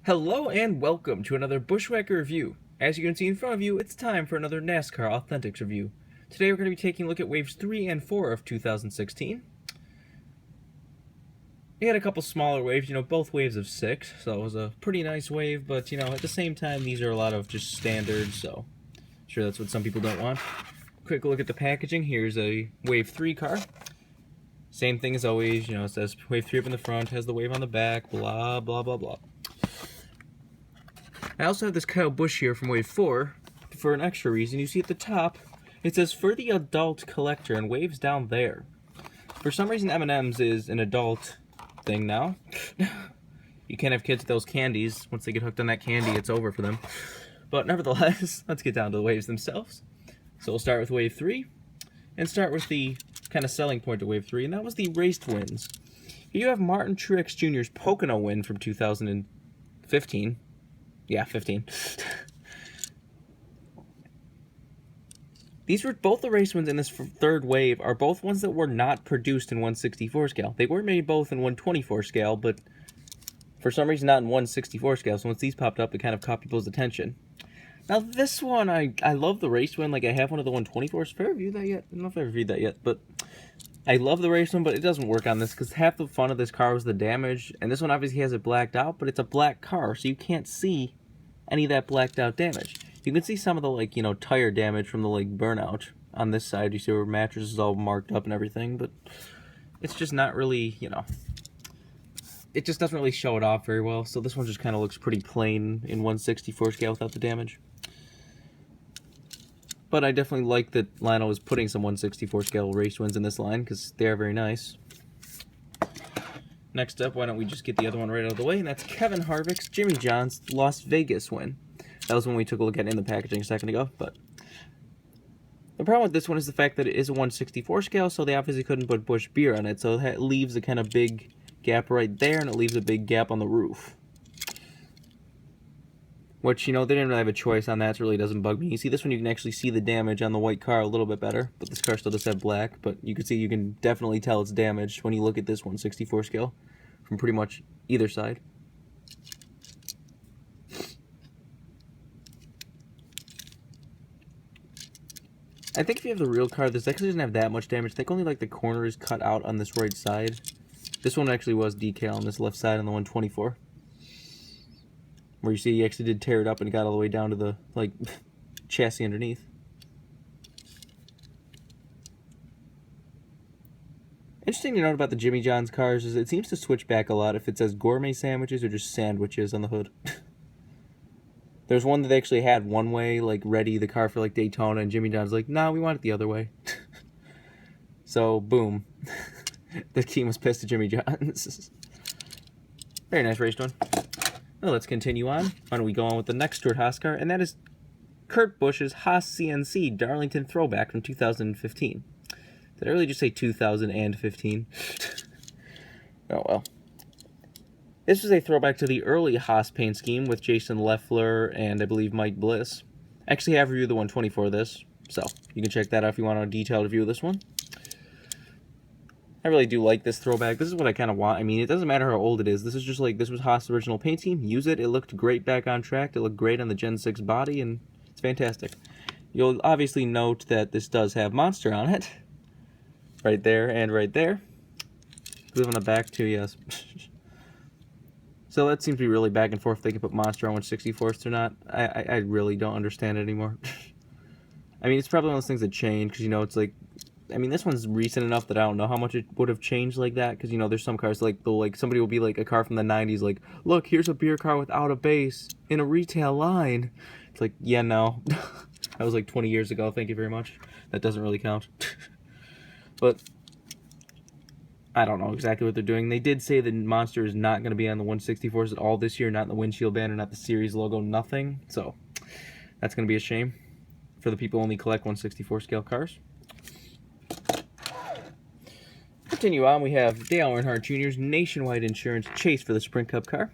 Hello and welcome to another Bushwhacker review. As you can see in front of you, it's time for another NASCAR Authentics review. Today we're going to be taking a look at waves 3 and 4 of 2016. We had a couple smaller waves, both waves of 6, so it was a pretty nice wave, but at the same time these are a lot of just standards, so I'm sure that's what some people don't want. Quick look at the packaging. Here's a wave 3 car. Same thing as always, it says wave 3 up in the front, has the wave on the back, blah blah blah blah. I also have this Kyle Busch here from wave 4 for an extra reason. You see at the top, it says for the adult collector and waves down there. For some reason M&M's is an adult thing now. You can't have kids with those candies. Once they get hooked on that candy, it's over for them. But nevertheless, let's get down to the waves themselves. So we'll start with wave 3 and start with the kind of selling point of wave 3, and that was the raced wins. Here you have Martin Truex Jr.'s Pocono win from 2015. Yeah, 15. These were both the race wins in this third wave are both ones that were not produced in 1/64 scale. They were made both in 1/24 scale, but for some reason not in 1/64 scale. So once these popped up, it kind of caught people's attention. Now this one, I love the race win. Like I have one of the 1/24s. Have I reviewed that yet? I don't know if I reviewed that yet, but I love the race one, but it doesn't work on this because half the fun of this car was the damage, and this one obviously has it blacked out, but it's a black car, so you can't see any of that blacked out damage. You can see some of the tire damage from the burnout on this side. You see where mattress is all marked up and everything, but it's just not really, it just doesn't really show it off very well. So this one just kind of looks pretty plain in 1/64 scale without the damage. But I definitely like that Lionel is putting some 1/64 scale race wins in this line because they are very nice. Next up, why don't we just get the other one right out of the way, and that's Kevin Harvick's Jimmy John's Las Vegas win. That was one we took a look at in the packaging a second ago, but the problem with this one is the fact that it is a 1/64 scale, so they obviously couldn't put Busch beer on it, so it leaves a kind of big gap right there, and it leaves a big gap on the roof. Which, they didn't really have a choice on that, so it really doesn't bug me. You see this one, you can actually see the damage on the white car a little bit better, but this car still does have black, but you can definitely tell it's damaged when you look at this 1/64 scale from pretty much either side. I think if you have the real car, this actually doesn't have that much damage. I think only the corner is cut out on this right side. This one actually was decal on this left side on the 1/24. Where you see he actually did tear it up and got all the way down to the chassis underneath. Interesting to note about the Jimmy John's cars is it seems to switch back a lot if it says gourmet sandwiches or just sandwiches on the hood. There's one that they actually had one way, ready the car for Daytona, and Jimmy John's like, nah, we want it the other way. So boom. The team was pissed at Jimmy John's. Very nice race one. Well, let's continue on. Why don't we go on with the next Stuart Haas car, and that is Kurt Busch's Haas CNC Darlington Throwback from 2015. Did I really just say 2015? Oh well. This was a throwback to the early Haas paint scheme with Jason Leffler and I believe Mike Bliss. I actually have reviewed the 1/24 of this, so you can check that out if you want a detailed review of this one. I really do like this throwback. This is what I kind of want. I mean, it doesn't matter how old it is. This is just this was Haas' original paint scheme. Use it. It looked great back on track. It looked great on the Gen 6 body, and it's fantastic. You'll obviously note that this does have Monster on it. Right there and right there. I believe on the back too, yes. So that seems to be really back and forth if they can put Monster on 1/64 or not. I really don't understand it anymore. I mean, it's probably one of those things that change, because, it's I mean, this one's recent enough that I don't know how much it would have changed like that, because, there's some cars, somebody will be a car from the 90s, look, here's a beer car without a base in a retail line. It's yeah, no. That was 20 years ago, thank you very much. That doesn't really count. But I don't know exactly what they're doing. They did say that Monster is not going to be on the 1/64s at all this year, not in the windshield banner, not the series logo, nothing. So that's going to be a shame for the people who only collect 1/64 scale cars. Continue on, we have Dale Earnhardt Jr.'s Nationwide Insurance Chase for the Sprint Cup car.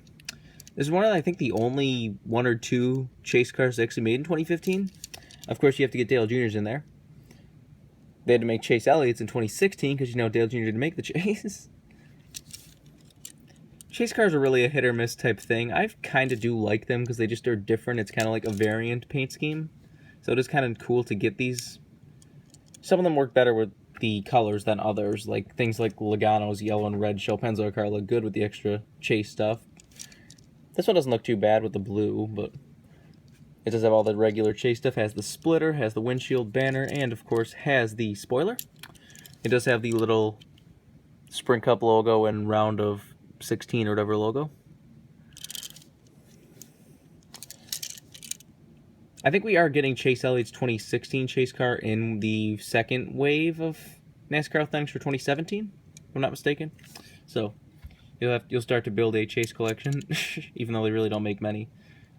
This is one of, I think, the only one or two Chase cars actually made in 2015. Of course, you have to get Dale Jr.'s in there. They had to make Chase Elliott's in 2016 because, Dale Jr. didn't make the Chase. Chase cars are really a hit or miss type thing. I kind of do like them because they just are different. It's kind of like a variant paint scheme. So it is kind of cool to get these. Some of them work better with the colors than others. Like things like Logano's yellow and red Shell Pennzoil car look good with the extra Chase stuff. This one doesn't look too bad with the blue, but it does have all the regular Chase stuff. Has the splitter, has the windshield banner, and of course has the spoiler. It does have the little Sprint Cup logo and round of 16 or whatever logo. I think we are getting Chase Elliott's 2016 Chase car in the second wave of NASCAR things for 2017, if I'm not mistaken. So you'll start to build a Chase collection, even though they really don't make many.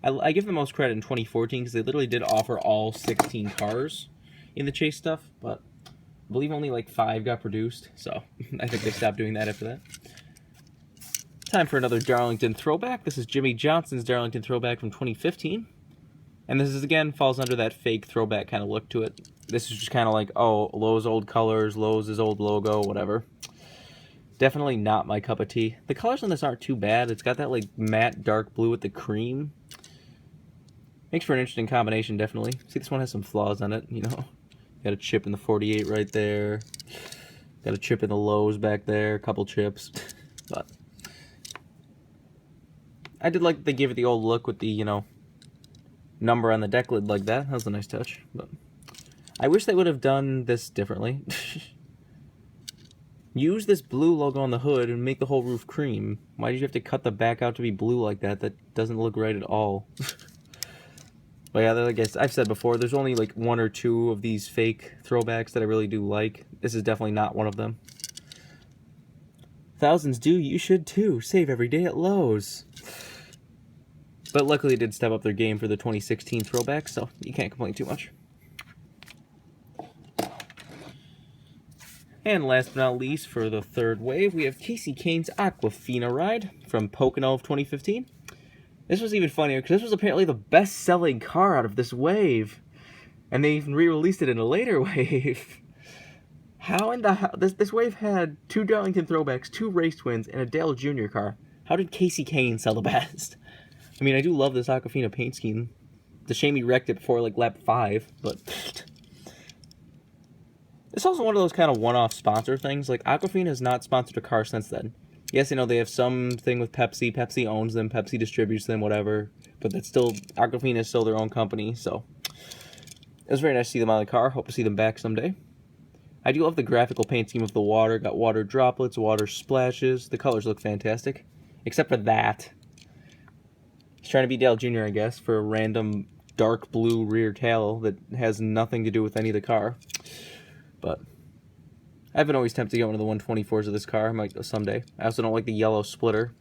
I give them most credit in 2014 because they literally did offer all 16 cars in the Chase stuff, but I believe only like 5 got produced, so I think they stopped doing that after that. Time for another Darlington throwback. This is Jimmy Johnson's Darlington throwback from 2015. And this is, again, falls under that fake throwback kind of look to it. This is just kind of like, oh, Lowe's old colors, Lowe's old logo, whatever. Definitely not my cup of tea. The colors on this aren't too bad. It's got that like matte dark blue with the cream. Makes for an interesting combination, definitely. See, this one has some flaws on it, you know. Got a chip in the 48 right there. Got a chip in the Lowe's back there. A couple chips. But I did like that they gave it the old look with the, you know, number on the deck lid like that. That was a nice touch. But I wish they would have done this differently. Use this blue logo on the hood and make the whole roof cream. Why did you have to cut the back out to be blue like that? That doesn't look right at all. But yeah, like I've said before, there's only like 1 or 2 of these fake throwbacks that I really do like. This is definitely not one of them. Thousands do, you should too. Save every day at Lowe's. But luckily, it did step up their game for the 2016 throwback, so you can't complain too much. And last but not least, for the third wave, we have Casey Kane's Aquafina ride from Pocono of 2015. This was even funnier because this was apparently the best-selling car out of this wave, and they even re-released it in a later wave. How in the hell? This wave had 2 Darlington throwbacks, 2 race wins, and a Dale Jr. car. How did Casey Kane sell the best? I mean, I do love this Aquafina paint scheme. It's a shame he wrecked it before, like, lap 5, but... It's also one of those kind of one-off sponsor things. Like, Aquafina has not sponsored a car since then. Yes, you know, they have something with Pepsi. Pepsi owns them. Pepsi distributes them, whatever. But that's still... Aquafina is still their own company, so... It was very nice to see them on the car. Hope to see them back someday. I do love the graphical paint scheme of the water. Got water droplets, water splashes. The colors look fantastic. Except for that... He's trying to be Dale Jr., I guess, for a random dark blue rear tail that has nothing to do with any of the car. But I've been always tempted to get one of the 124s of this car. I might go someday. I also don't like the yellow splitter.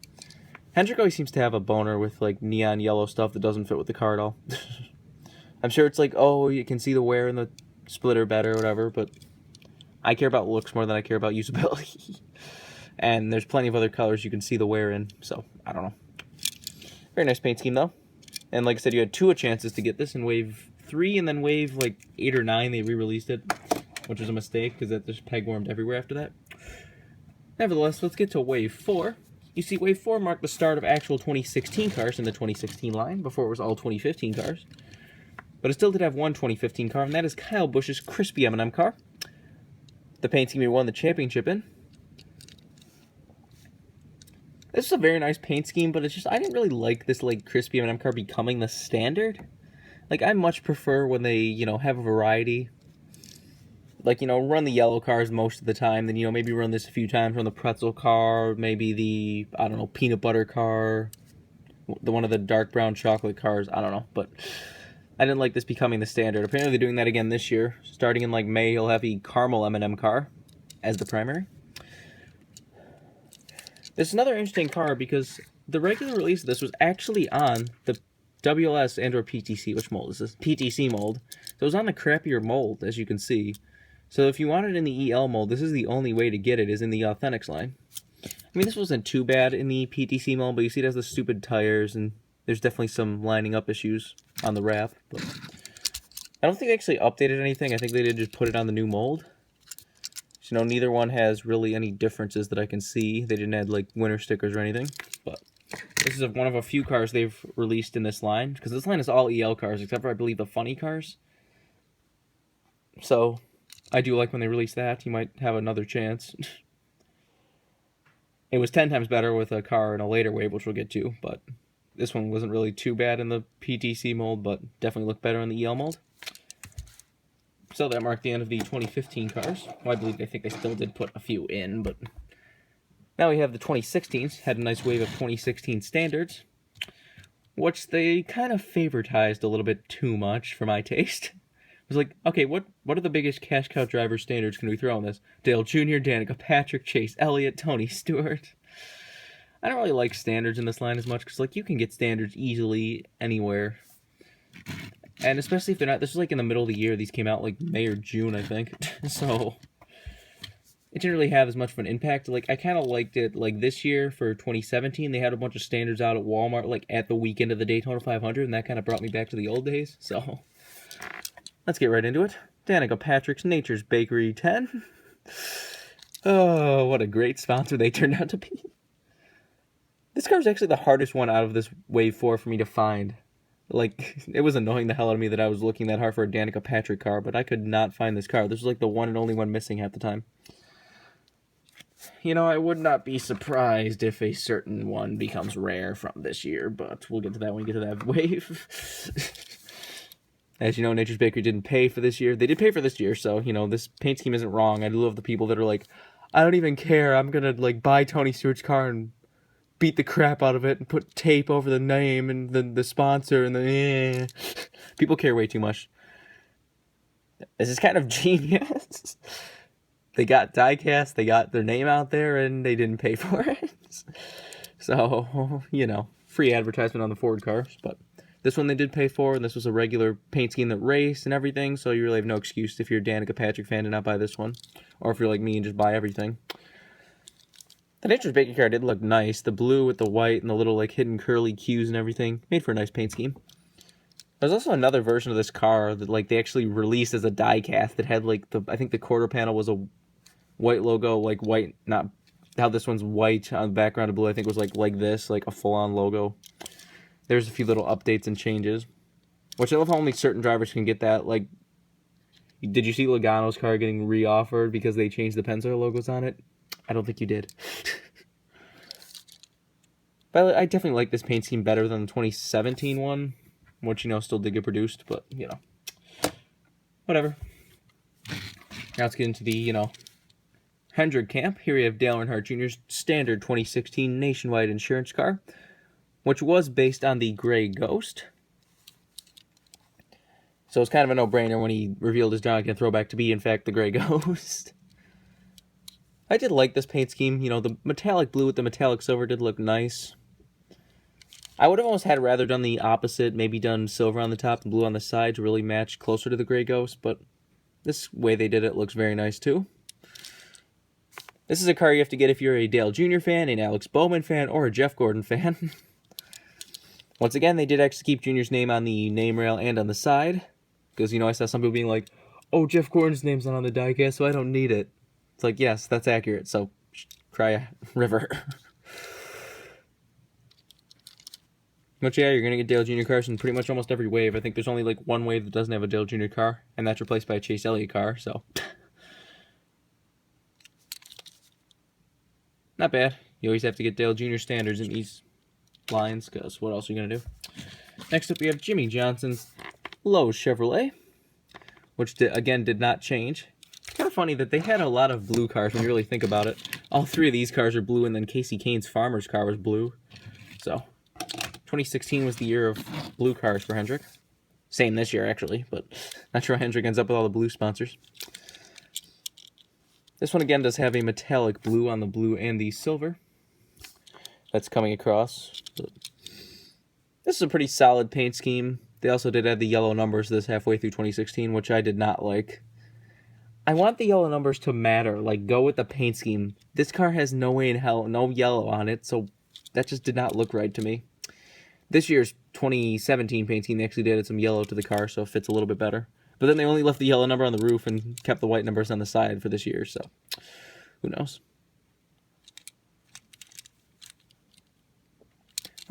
Hendrick always seems to have a boner with like neon yellow stuff that doesn't fit with the car at all. I'm sure it's like, oh, you can see the wear in the splitter better or whatever, but I care about looks more than I care about usability. And there's plenty of other colors you can see the wear in, so I don't know. Very nice paint scheme, though. And like I said, you had 2 chances to get this in Wave 3, and then Wave, like, 8 or 9, they re-released it, which was a mistake, because that just peg-wormed everywhere after that. Nevertheless, let's get to Wave 4. You see, Wave 4 marked the start of actual 2016 cars in the 2016 line, before it was all 2015 cars. But it still did have one 2015 car, and that is Kyle Busch's crispy M&M car. The paint scheme he won the championship in. This is a very nice paint scheme, but it's just, I didn't really like this, like, crispy M&M car becoming the standard. Like, I much prefer when they, you know, have a variety. Like, you know, run the yellow cars most of the time, then, you know, maybe run this a few times, run the pretzel car, maybe the, I don't know, peanut butter car, one of the dark brown chocolate cars, I don't know, but I didn't like this becoming the standard. Apparently they're doing that again this year. Starting in, like, May, he'll have a caramel M&M car as the primary. This is another interesting car because the regular release of this was actually on the WLS and or PTC. Which mold is this? PTC mold. So it was on the crappier mold, as you can see. So if you want it in the EL mold, this is the only way to get it, is in the Authentics line. I mean, this wasn't too bad in the PTC mold, but you see it has the stupid tires, and there's definitely some lining up issues on the wrap. But I don't think they actually updated anything. I think they did just put it on the new mold. You know, neither one has really any differences that I can see. They didn't add, like, winter stickers or anything. but this is one of a few cars they've released in this line, because this line is all EL cars, except for, I believe, the funny cars. So, I do like when they release that. You might have another chance. It was 10 times better with a car in a later wave, which we'll get to, but this one wasn't really too bad in the PTC mold, but definitely looked better in the EL mold. So that marked the end of the 2015 cars. Well, I think they still did put a few in, but now we have the 2016s. Had a nice wave of 2016 standards, which they kind of favoritized a little bit too much for my taste. It was like, okay, what are the biggest cash cow driver standards can we throw in this? Dale Jr., Danica Patrick, Chase Elliott, Tony Stewart. I don't really like standards in this line as much, because like you can get standards easily anywhere. And especially if they're not, this was like in the middle of the year, these came out like May or June, I think. So, it didn't really have as much of an impact. Like, I kind of liked it, like this year for 2017, they had a bunch of standards out at Walmart, like at the weekend of the Daytona 500, and that kind of brought me back to the old days. So, let's get right into it. Danica Patrick's Nature's Bakery 10. Oh, what a great sponsor they turned out to be. This car is actually the hardest one out of this Wave 4 for me to find. Like, it was annoying the hell out of me that I was looking that hard for a Danica Patrick car, but I could not find this car. This was like the one and only one missing half the time. You know, I would not be surprised if a certain one becomes rare from this year, but we'll get to that when we get to that wave. As you know, Nature's Bakery didn't pay for this year. They did pay for this year, so, you know, this paint scheme isn't wrong. I do love the people that are like, I don't even care. I'm going to, like, buy Tony Stewart's car and beat the crap out of it and put tape over the name and the sponsor and the people care way too much. This is kind of genius. They got diecast, they got their name out there, and they didn't pay for it. So, you know, free advertisement on the Ford cars, but this one they did pay for, and this was a regular paint scheme that raced and everything, so you really have no excuse if you're a Danica Patrick fan to not buy this one, or if you're like me and just buy everything. The Nature's Bakery car did look nice. The blue with the white and the little like hidden curly cues and everything. Made for a nice paint scheme. There's also another version of this car that like they actually released as a die-cast that had like I think the quarter panel was a white logo, like white, not how this one's white on the background of blue. I think it was like this, like a full-on logo. There's a few little updates and changes. Which I love how only certain drivers can get that. Like, did you see Logano's car getting re-offered because they changed the Pennzoil logos on it? I don't think you did. But I definitely like this paint scheme better than the 2017 one, which, you know, still did get produced, but, you know, whatever. Now let's get into the, you know, Hendrick camp. Here we have Dale Earnhardt Jr.'s standard 2016 nationwide insurance car, which was based on the Gray Ghost. So it's kind of a no-brainer when he revealed his John Ken throwback to be, in fact, the Gray Ghost. I did like this paint scheme. You know, the metallic blue with the metallic silver did look nice. I would have almost had rather done the opposite, maybe done silver on the top and blue on the side to really match closer to the Gray Ghost, but this way they did it looks very nice too. This is a car you have to get if you're a Dale Jr. fan, an Alex Bowman fan, or a Jeff Gordon fan. Once again, they did actually keep Jr.'s name on the name rail and on the side, because, you know, I saw some people being like, oh, Jeff Gordon's name's not on the diecast, so I don't need it. It's like, yes, that's accurate, so cry a river. But yeah, you're going to get Dale Jr. cars in pretty much almost every wave. I think there's only like one wave that doesn't have a Dale Jr. car, and that's replaced by a Chase Elliott car, so. Not bad. You always have to get Dale Jr. standards in these lines, because what else are you going to do? Next up, we have Jimmy Johnson's Lowe's Chevrolet, which, again, did not change. It's kind of funny that they had a lot of blue cars when you really think about it. All three of these cars are blue, and then Casey Kane's Farmer's car was blue. So, 2016 was the year of blue cars for Hendrick. Same this year, actually, but not sure how Hendrick ends up with all the blue sponsors. This one, again, does have a metallic blue on the blue and the silver. That's coming across. This is a pretty solid paint scheme. They also did add the yellow numbers this halfway through 2016, which I did not like. I want the yellow numbers to matter, like go with the paint scheme. This car has no way in hell, no yellow on it, so that just did not look right to me. This year's 2017 paint scheme, they actually added some yellow to the car, so it fits a little bit better. But then they only left the yellow number on the roof and kept the white numbers on the side for this year, so who knows.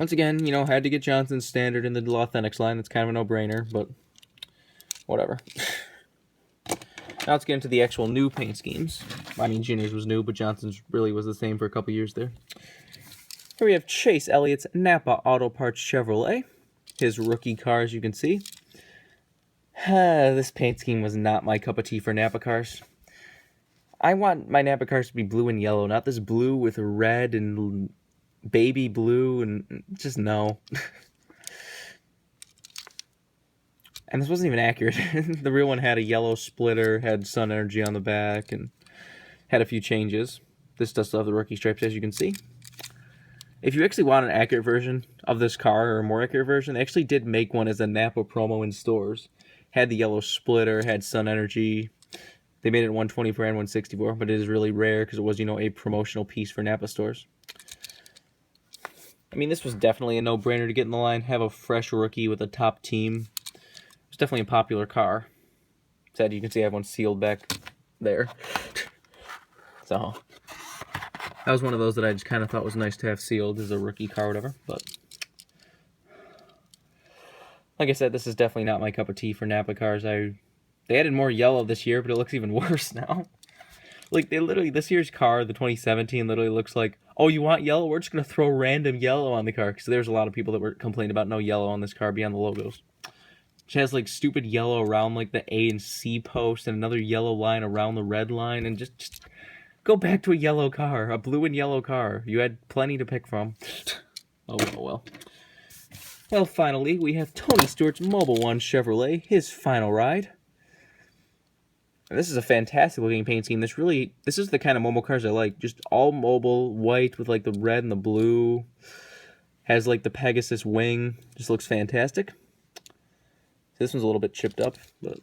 Once again, you know, had to get Johnson's standard in the Authentics line. It's kind of a no-brainer, but whatever. Now let's get into the actual new paint schemes. I mean, Junior's was new, but Johnson's really was the same for a couple years there. Here we have Chase Elliott's Napa Auto Parts Chevrolet. His rookie car, as you can see. This paint scheme was not my cup of tea for Napa cars. I want my Napa cars to be blue and yellow, not this blue with red and baby blue, and just no. And this wasn't even accurate. The real one had a yellow splitter, had sun energy on the back, and had a few changes. This does still have the rookie stripes, as you can see. If you actually want an accurate version of this car, or a more accurate version, they actually did make one as a Napa promo in stores. Had the yellow splitter, had sun energy. They made it 124 and 164, but it is really rare because it was, you know, a promotional piece for Napa stores. I mean, this was definitely a no-brainer to get in the line. Have a fresh rookie with a top team. It's definitely a popular car. Sad, you can see I have one sealed back there. So, that was one of those that I just kind of thought was nice to have sealed as a rookie car or whatever. But, like I said, this is definitely not my cup of tea for Napa cars. They added more yellow this year, but it looks even worse now. Like, they literally, this year's car, the 2017, literally looks like, oh, you want yellow? We're just going to throw random yellow on the car. Because there's a lot of people that were complaining about no yellow on this car beyond the logos. She has, like, stupid yellow around, like, the A and C post, and another yellow line around the red line, and just go back to a yellow car, a blue and yellow car. You had plenty to pick from. Oh, well. Well, finally, we have Tony Stewart's Mobile One Chevrolet, his final ride. And this is a fantastic looking paint scheme. This is the kind of mobile cars I like. Just all mobile, white with like the red and the blue. Has like the Pegasus wing. Just looks fantastic. This one's a little bit chipped up, but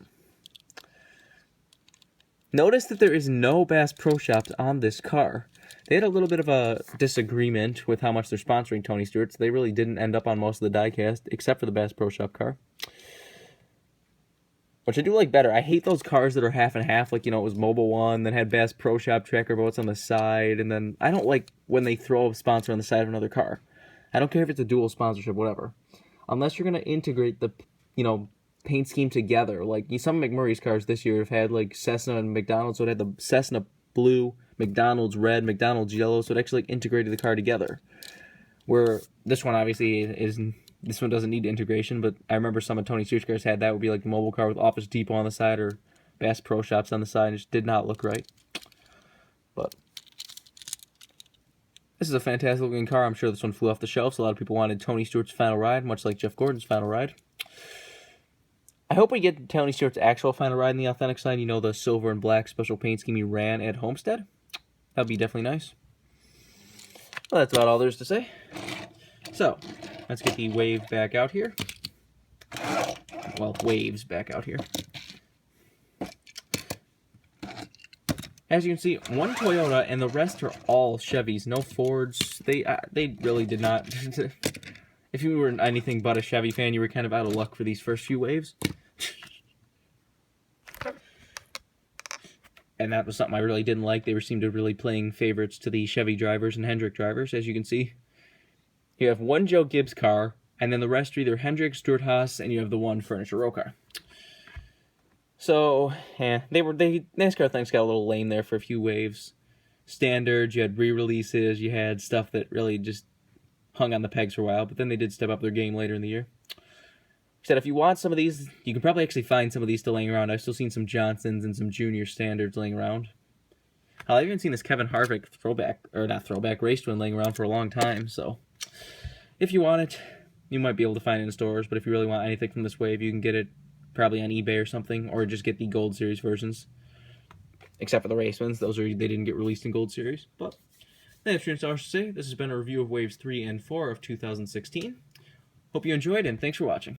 notice that there is no Bass Pro Shops on this car. They had a little bit of a disagreement with how much they're sponsoring Tony Stewart, so they really didn't end up on most of the diecast, except for the Bass Pro Shop car. Which I do like better. I hate those cars that are half and half, like, you know, it was Mobile One, then had Bass Pro Shop tracker boats on the side, and then I don't like when they throw a sponsor on the side of another car. I don't care if it's a dual sponsorship, whatever. Unless you're going to integrate the, you know, paint scheme together. Like, some of McMurray's cars this year have had, like, Cessna and McDonald's, so it had the Cessna blue, McDonald's red, McDonald's yellow, so it actually, like, integrated the car together. Where this one, obviously, this one doesn't need integration, but I remember some of Tony Stewart's cars had that. Would be like a mobile car with Office Depot on the side or Bass Pro Shops on the side. It just did not look right. But this is a fantastic looking car. I'm sure this one flew off the shelves. A lot of people wanted Tony Stewart's final ride, much like Jeff Gordon's final ride. I hope we get Tony Stewart's actual final ride in the authentic side. You know, the silver and black special paint scheme he ran at Homestead. That'd be definitely nice. Well, that's about all there is to say. So, let's get the wave back out here. Well, waves back out here. As you can see, one Toyota and the rest are all Chevys. No Fords. They really did not. If you were anything but a Chevy fan, you were kind of out of luck for these first few waves. And that was something I really didn't like. They seemed to really playing favorites to the Chevy drivers and Hendrick drivers, as you can see. You have one Joe Gibbs car, and then the rest are either Hendrick, Stuart Haas, and you have the one Furniture Row car. So, yeah, NASCAR things got a little lame there for a few waves. Standards, you had re-releases, you had stuff that really just hung on the pegs for a while, but then they did step up their game later in the year. Said if you want some of these, you can probably actually find some of these still laying around. I've still seen some Johnsons and some Junior Standards laying around. I've even seen this Kevin Harvick race twin laying around for a long time, so if you want it, you might be able to find it in stores, but if you really want anything from this wave, you can get it probably on eBay or something, or just get the Gold Series versions. Except for the race ones, they didn't get released in Gold Series. But that's pretty much all I should say. This has been a review of Waves 3 and 4 of 2016. Hope you enjoyed, and thanks for watching.